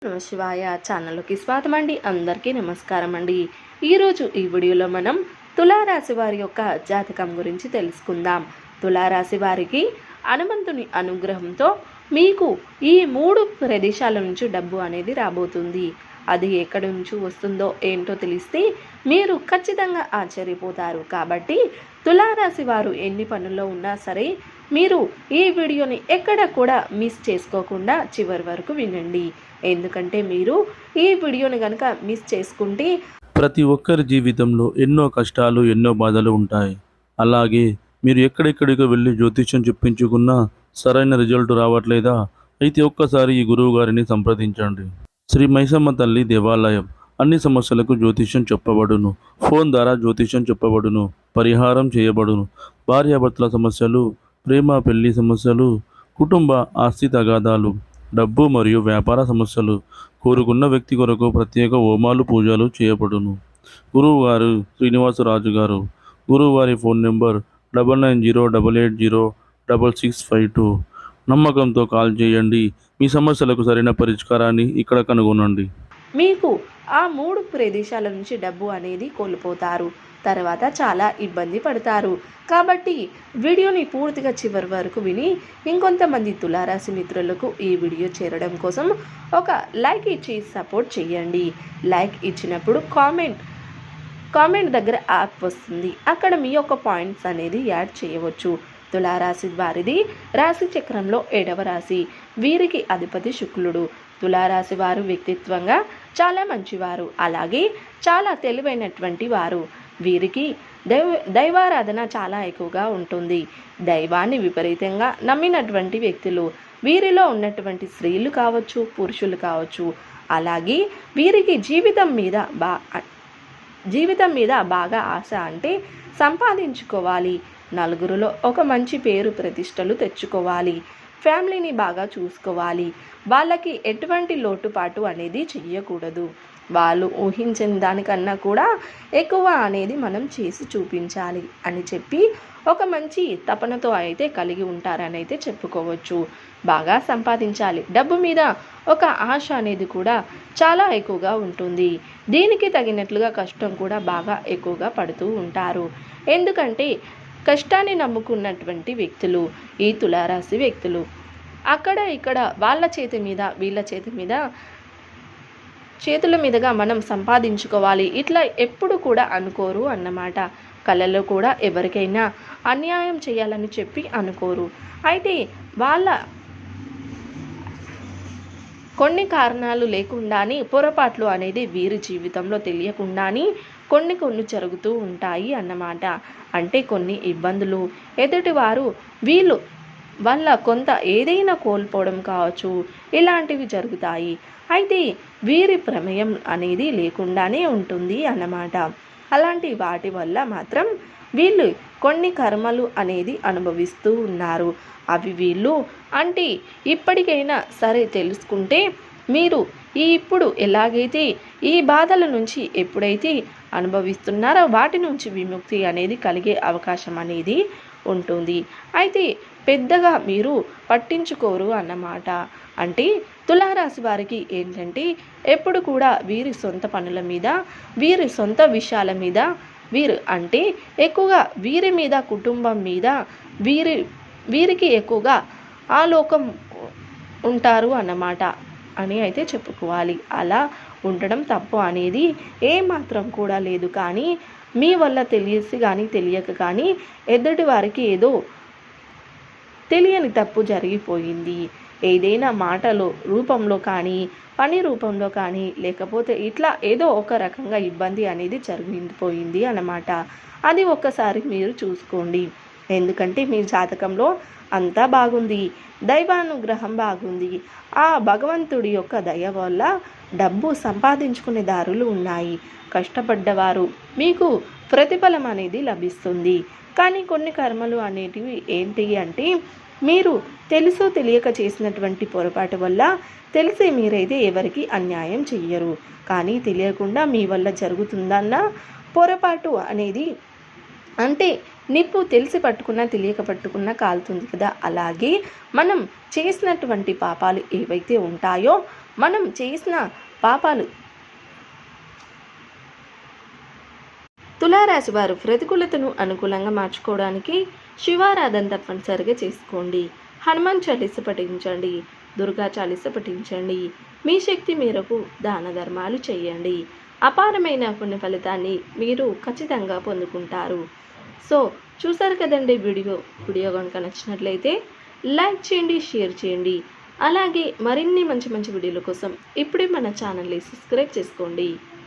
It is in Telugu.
నమ శివాయ ఛానల్లోకి స్వాగతం అండి. అందరికీ నమస్కారం అండి. ఈరోజు ఈ వీడియోలో మనం తులారాశి వారి యొక్క జాతకం గురించి తెలుసుకుందాం. తులారాశి వారికి హనుమంతుని అనుగ్రహంతో మీకు ఈ 3 ప్రదేశాల నుంచి డబ్బు అనేది రాబోతుంది. అది ఎక్కడి నుంచి వస్తుందో ఏంటో తెలిస్తే మీరు ఖచ్చితంగా ఆశ్చర్యపోతారు. కాబట్టి తులారాశి వారు ఎన్ని పనుల్లో ఉన్నా సరే మీరు ఈ వీడియోని ఎక్కడ కూడా మిస్ చేసుకోకుండా చివరి వరకు వినండి. ఎందుకంటే మీరు ఈ వీడియోని కనుక మిస్ చేసుకుంటే ప్రతి ఒక్కరి జీవితంలో ఎన్నో కష్టాలు ఎన్నో బాధలు ఉంటాయి. అలాగే మీరు ఎక్కడెక్కడికో వెళ్ళి జ్యోతిష్యం చెప్పించుకున్నా సరైన రిజల్ట్ రావట్లేదా? అయితే ఒక్కసారి ఈ గురువు గారిని సంప్రదించండి. శ్రీ మైసమ్మ తల్లి దేవాలయం. అన్ని సమస్యలకు జ్యోతిష్యం చెప్పబడును. ఫోన్ ద్వారా జ్యోతిష్యం చెప్పబడును. పరిహారం చేయబడును. భార్యాభర్తల సమస్యలు, ప్రేమ పెళ్లి సమస్యలు, కుటుంబ ఆస్తి తగాదాలు, డబ్బు మరియు వ్యాపార సమస్యలు, కోరుకున్న వ్యక్తి కొరకు ప్రత్యేక హోమాలు పూజలు చేయబడును. గురువు గారు శ్రీనివాసరాజు గారు. గురువువారి ఫోన్ నెంబర్ 9908806652. నమ్మకంతో కాల్ చేయండి. మీ సమస్యలకు సరైన పరిష్కారాన్ని ఇక్కడ కనుగొనండి. మీకు ఆ 3 ప్రదేశాల నుంచి డబ్బు అనేది కోల్పోతారు. తర్వాత చాలా ఇబ్బంది పడతారు. కాబట్టి వీడియోని పూర్తిగా చివరి వరకు విని ఇంకొంతమంది తులారాశి మిత్రులకు ఈ వీడియో చేరడం కోసం ఒక లైక్ ఇచ్చి సపోర్ట్ చేయండి. లైక్ ఇచ్చినప్పుడు కామెంట్ దగ్గర యాప్ వస్తుంది. అక్కడ మీ యొక్క పాయింట్స్ అనేది యాడ్ చేయవచ్చు. తులారాశి వారిది రాశి చక్రంలో 7వ రాశి. వీరికి అధిపతి శుక్రుడు. తులారాశి వారు వ్యక్తిత్వంగా చాలా మంచివారు, అలాగే చాలా తెలివైనటువంటి వారు. వీరికి దైవారాధన చాలా ఎక్కువగా ఉంటుంది. దైవాన్ని విపరీతంగా నమ్మినటువంటి వ్యక్తులు. వీరిలో ఉన్నటువంటి స్త్రీలు కావచ్చు, పురుషులు కావచ్చు. అలాగే వీరికి జీవితం మీద బాగా ఆశ. అంటే సంపాదించుకోవాలి, నలుగురిలో ఒక మంచి పేరు ప్రతిష్టలు తెచ్చుకోవాలి, ఫ్యామిలీని బాగా చూసుకోవాలి, వాళ్ళకి ఎటువంటి లోటుపాటు అనేది చెయ్యకూడదు, వాళ్ళు ఊహించిన దానికన్నా కూడా ఎక్కువ అనేది మనం చేసి చూపించాలి అని చెప్పి ఒక మంచి తపనతో అయితే కలిగి ఉంటారని అయితే చెప్పుకోవచ్చు. బాగా సంపాదించాలి, డబ్బు మీద ఒక ఆశ అనేది కూడా చాలా ఎక్కువగా ఉంటుంది. దీనికి తగినట్లుగా కష్టం కూడా బాగా ఎక్కువగా పడుతూ ఉంటారు. ఎందుకంటే కష్టాన్ని నమ్ముకున్నటువంటి వ్యక్తులు ఈ తులారాశి వ్యక్తులు. అక్కడ ఇక్కడ వాళ్ళ చేతి మీద వీళ్ళ చేతుల మీదుగా మనం సంపాదించుకోవాలి ఇట్లా ఎప్పుడు కూడా అనుకోరు అన్నమాట. కళలో కూడా ఎవరికైనా అన్యాయం చేయాలని చెప్పి అనుకోరు. అయితే వాళ్ళ కొన్ని కారణాలు లేకుండానే పొరపాట్లు అనేది వీరి జీవితంలో తెలియకుండానే కొన్ని జరుగుతూ ఉంటాయి అన్నమాట. అంటే కొన్ని ఇబ్బందులు ఎదుటివారు వీళ్ళు వల్ల కొంత ఏదైనా కోల్పోవడం కావచ్చు, ఇలాంటివి జరుగుతాయి. అయితే వీరి ప్రమేయం అనేది లేకుండానే ఉంటుంది అన్నమాట. అలాంటి వాటి వల్ల మాత్రం వీళ్ళు కొన్ని కర్మలు అనేది అనుభవిస్తూ ఉన్నారు. అవి వీళ్ళు అంటే ఇప్పటికైనా సరే తెలుసుకుంటే మీరు ఇప్పుడు ఎలాగైతే ఈ బాధల నుంచి ఎప్పుడైతే అనుభవిస్తున్నారో వాటి నుంచి విముక్తి అనేది కలిగే అవకాశం అనేది ఉంటుంది. అయితే పెద్దగా మీరు పట్టించుకోరు అన్నమాట. అంటే తులారాశి వారికి ఏంటంటే ఎప్పుడు కూడా వీరి సొంత పనుల మీద, వీరి సొంత విషయాల మీద, వీరు అంటే ఎక్కువగా వీరి మీద, కుటుంబం మీద వీరికి ఎక్కువగా ఆలోకం ఉంటారు అన్నమాట అని అయితే చెప్పుకోవాలి. అలా ఉండడం తప్పు అనేది ఏమాత్రం కూడా లేదు. కానీ మీ వల్ల తెలిసి కానీ తెలియక కానీ ఎదుటి వారికి ఏదో తెలియని తప్పు జరిగిపోయింది. ఏదైనా మాటలు రూపంలో కానీ, పని రూపంలో కానీ, లేకపోతే ఇట్లా ఏదో ఒక రకంగా ఇబ్బంది అనేది జరిగిపోయింది అన్నమాట. అది ఒక్కసారి మీరు చూసుకోండి. ఎందుకంటే మీ జాతకంలో అంతా బాగుంది, దైవానుగ్రహం బాగుంది. ఆ భగవంతుడి యొక్క దయ వల్ల డబ్బు సంపాదించుకునే దారులు ఉన్నాయి. కష్టపడ్డవారు మీకు ప్రతిఫలం అనేది లభిస్తుంది. కానీ కొన్ని కర్మలు అనేటివి ఏంటి అంటే మీరు తెలుసో తెలియక చేసినటువంటి పొరపాటు వల్ల తెలిసి మీరైతే ఎవరికి అన్యాయం చెయ్యరు. కానీ తెలియకుండా మీ వల్ల జరుగుతుందన్న పొరపాటు అనేది అంటే నిప్పు తెలిసి పట్టుకున్నా తెలియక పట్టుకున్నా కాలుతుంది కదా, అలాగే మనం చేసినటువంటి పాపాలు ఏవైతే ఉంటాయో, మనం చేసిన పాపాలు తులారాశి వారు ప్రతికూలతను అనుకూలంగా మార్చుకోవడానికి శివారాధన తప్పనిసరిగా చేసుకోండి. హనుమాన్ చాలీస పఠించండి, దుర్గా చాలీస పఠించండి. మీ శక్తి మేరకు దాన ధర్మాలు చేయండి. అపారమైన పుణ్య ఫలితాన్ని మీరు ఖచ్చితంగా పొందుకుంటారు. సో చూసారు కదండి వీడియో కనుక నచ్చినట్లయితే లైక్ చేయండి, షేర్ చేయండి. అలాగే మరిన్ని మంచి మంచి వీడియోల కోసం ఇప్పుడే మన ఛానల్ని సబ్స్క్రైబ్ చేసుకోండి.